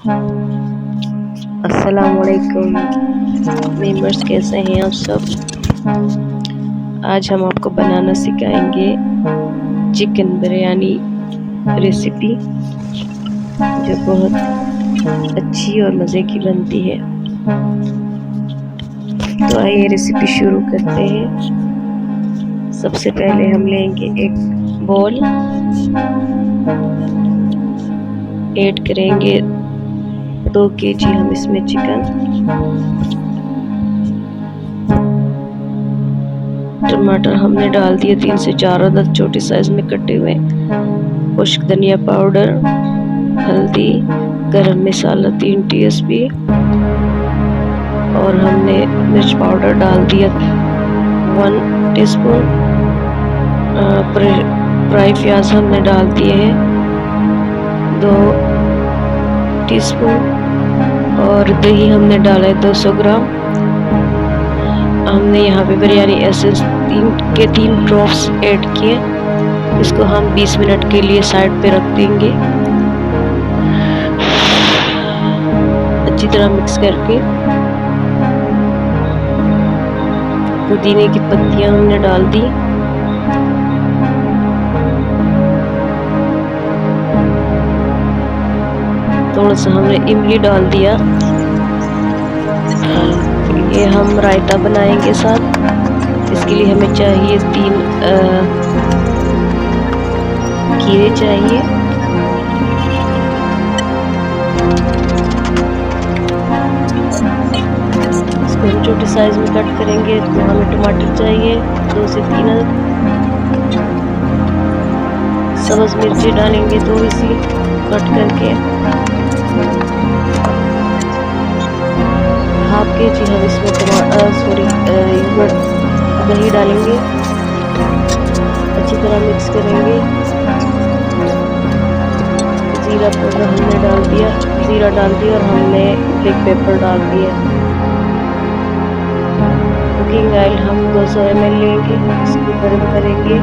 अस्सलाम वालेकुम मेंबर्स, कैसे हैं आप सब। आज हम आपको बनाना सिखाएंगे चिकन बिरयानी रेसिपी, जो बहुत अच्छी और मज़े की बनती है। तो आइए रेसिपी शुरू करते हैं। सबसे पहले हम लेंगे एक बोल, ऐड करेंगे 2 kg हम इसमें चिकन। टमाटर हमने डाल दिए 3 से 4 अदद छोटे साइज में कटे हुए। खुश्क धनिया पाउडर, हल्दी, गरम मसाला 3 TSP और हमने मिर्च पाउडर डाल दिया 1 टीस्पून। फ्राई प्याज हमने डाल दिए हैं 2 टीस्पून और दही हमने डाला है 200 ग्राम। हमने यहाँ पे बिरयानी एसेंस 3 ड्रॉप्स ऐड किए। इसको हम 20 मिनट के लिए साइड पे रख देंगे। अच्छी तरह मिक्स करके पुदीने की पत्तियां हमने डाल दी। थोड़ा सा हमने इमली डाल दिया। ये हम रायता बनाएंगे साथ। इसके लिए हमें चाहिए 3 खीरे चाहिए। इसको हम छोटे साइज में कट करेंगे। तो हमें टमाटर चाहिए 2 से 3 अदद। सब्ज मिर्ची डालेंगे 2 इसी कट करके। हाफ kg हम इसमें दही डालेंगे। अच्छी तरह मिक्स करेंगे। जीरा पाउडर हमने डाल दिया, जीरा डाल दिया और हमने ब्लैक पेपर डाल दिया। कुकिंग ऑयल हम 200 ml लेंगे, इसको गर्म करेंगे।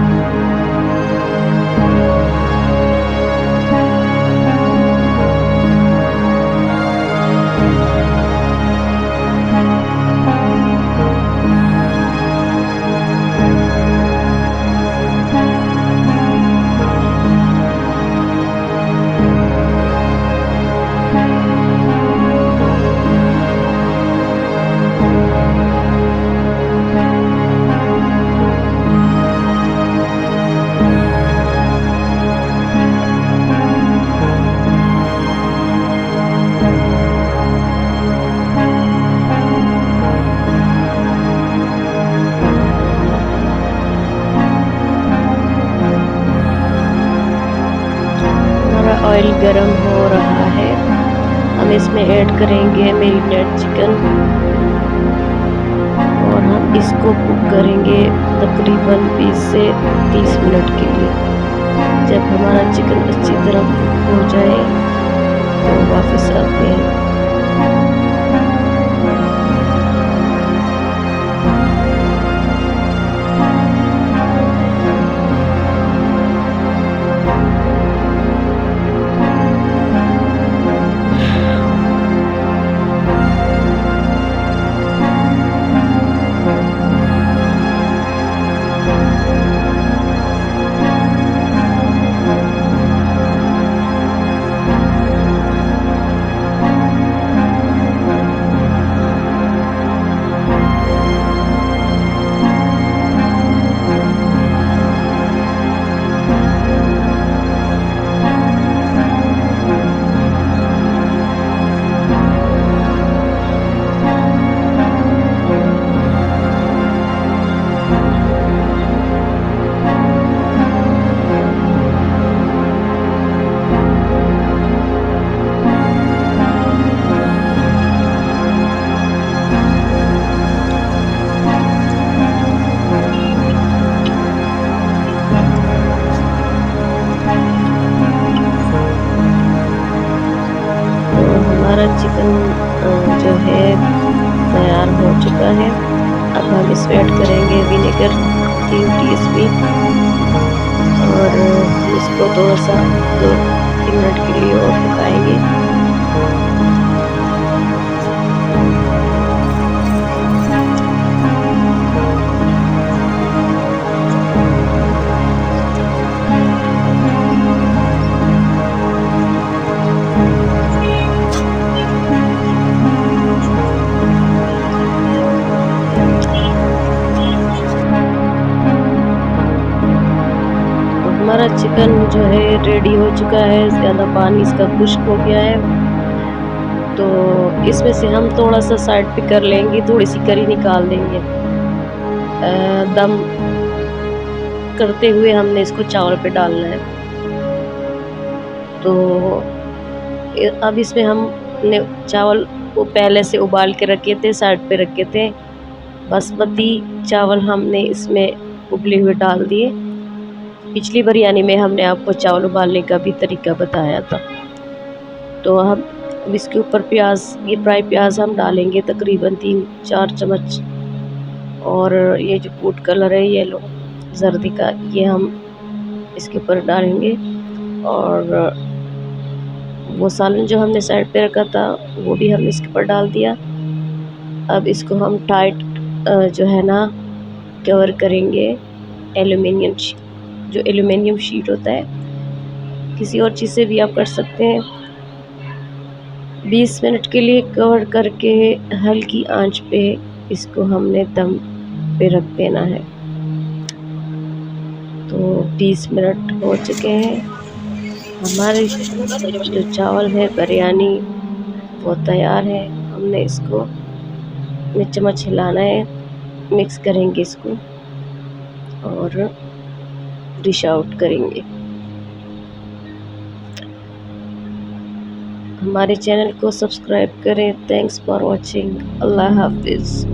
ऑयल गरम हो रहा है। हम इसमें ऐड करेंगे मैरिनेट चिकन और हम इसको कुक करेंगे तकरीबन 20 से 30 मिनट के लिए। जब हमारा चिकन अच्छी तरह कुक हो जाए तो वापस आते हैं। हमारा चिकन जो है तैयार हो चुका है। अब हम इसमें ऐड करेंगे विनेगर 3 TSP और इसको थोड़ा सा 2-3 मिनट के लिए और पकाएंगे। जो है रेडी हो चुका है, ज़्यादा पानी इसका खुश्क हो गया है। तो इसमें से हम थोड़ा-सा साइड पे कर लेंगे, थोड़ी-सी करी निकाल देंगे। दम करते हुए हमने इसको चावल पे डालना है। तो अब इसमें हमने चावल को पहले से उबाल के रखे थे, साइड पे रखे थे। बासमती चावल हमने इसमें उबले हुए डाल दिए। पिछली बिरयानी में हमने आपको चावल उबालने का भी तरीका बताया था। तो हम अब इसके ऊपर प्याज़, ये फ्राई प्याज़ हम डालेंगे तकरीबन 3-4 चम्मच, और ये जो फूड कलर है येलो जर्दी का, ये हम इसके ऊपर डालेंगे। और वो सालन जो हमने साइड पे रखा था वो भी हमने इसके ऊपर डाल दिया। अब इसको हम टाइट जो है ना कवर करेंगे जो एल्युमिनियम शीट होता है, किसी और चीज़ से भी आप कर सकते हैं। 20 मिनट के लिए कवर करके हल्की आंच पे इसको हमने दम पे रख देना है। तो 20 मिनट हो चुके हैं, हमारे जो चावल है बिरयानी वो तैयार है। हमने इसको में चम्मच हिलाना है, मिक्स करेंगे इसको और डिश आउट करेंगे। हमारे चैनल को सब्सक्राइब करें। Thanks for watching. अल्लाह हाफिज़।